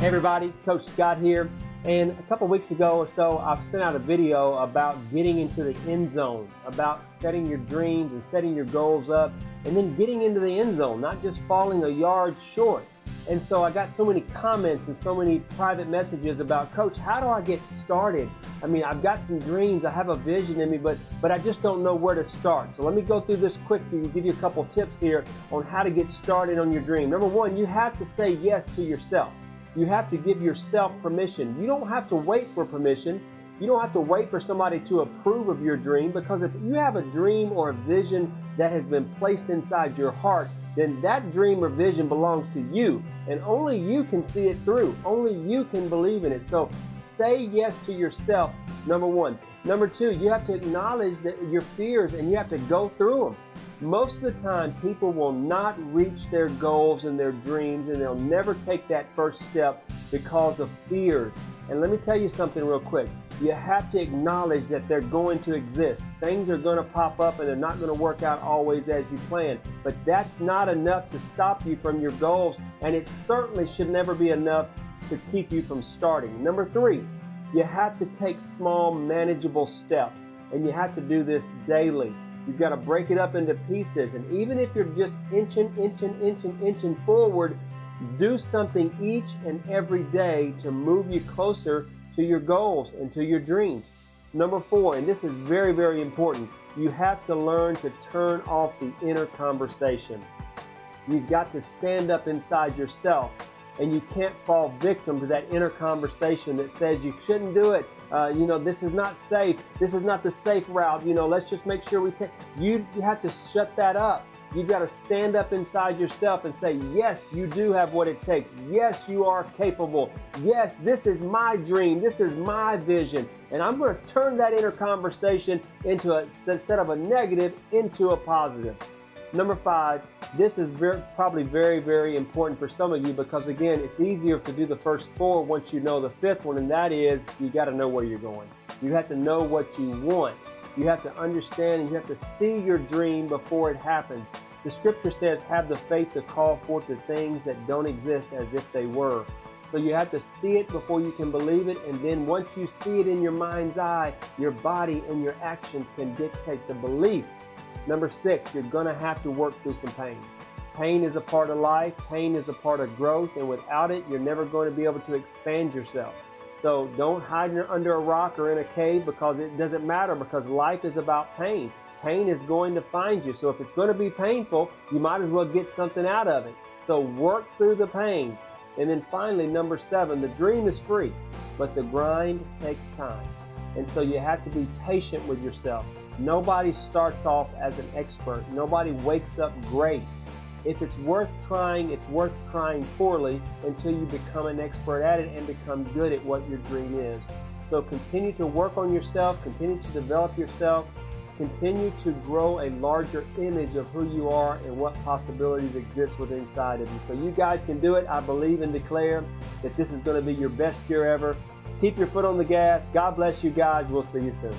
everybody, Coach Scott here, and a couple weeks ago or so I've sent out a video about getting into the end zone, about setting your dreams and setting your goals up and then getting into the end zone, not just falling a yard short. And so I got so many comments and so many private messages about, Coach, how do I get started? I mean, I've got some dreams, I have a vision in me, but I just don't know where to start. So let me go through this quickly and give you a couple tips here on how to get started on your dream. Number one, you have to say yes to yourself. You have to give yourself permission. You don't have to wait for permission. You don't have to wait for somebody to approve of your dream, because if you have a dream or a vision that has been placed inside your heart, then that dream or vision belongs to you, and only you can see it through. Only you can believe in it. So say yes to yourself, number one. Number two, you have to acknowledge that your fears, and you have to go through them. Most of the time, people will not reach their goals and their dreams, and they'll never take that first step because of fears. And let me tell you something real quick. You have to acknowledge that they're going to exist. Things are going to pop up and they're not going to work out always as you plan. But that's not enough to stop you from your goals, and it certainly should never be enough to keep you from starting. Number three, you have to take small, manageable steps, and you have to do this daily. You've got to break it up into pieces, and even if you're just inching forward, do something each and every day to move you closer to your goals and to your dreams. Number four, and this is very, very important, you have to learn to turn off the inner conversation. You've got to stand up inside yourself, and you can't fall victim to that inner conversation that says you shouldn't do it. This is not safe. This is not the safe route. Let's just make sure we take. You have to shut that up. You've got to stand up inside yourself and say, yes, you do have what it takes. Yes, you are capable. Yes, this is my dream. This is my vision. And I'm going to turn that inner conversation into instead of a negative, into a positive. Number five, this is probably very, very important for some of you, because again, it's easier to do the first four once you know the fifth one, and that is you got to know where you're going. You have to know what you want. You have to understand, and you have to see your dream before it happens. The scripture says, have the faith to call forth the things that don't exist as if they were. So you have to see it before you can believe it, and then once you see it in your mind's eye, your body and your actions can dictate the belief. Number six, you're going to have to work through some pain. Pain is a part of life. Pain is a part of growth, and without it, you're never going to be able to expand yourself. So don't hide under a rock or in a cave, because it doesn't matter, because life is about pain. Pain is going to find you. So if it's going to be painful, you might as well get something out of it. So work through the pain. And then finally, number seven, the dream is free, but the grind takes time. And so you have to be patient with yourself. Nobody starts off as an expert. Nobody wakes up great. If it's worth trying, it's worth trying poorly until you become an expert at it and become good at what your dream is. So continue to work on yourself, continue to develop yourself, continue to grow a larger image of who you are and what possibilities exist within inside of you. So you guys can do it. I believe and declare that this is going to be your best year ever. Keep your foot on the gas. God bless you guys. We'll see you soon.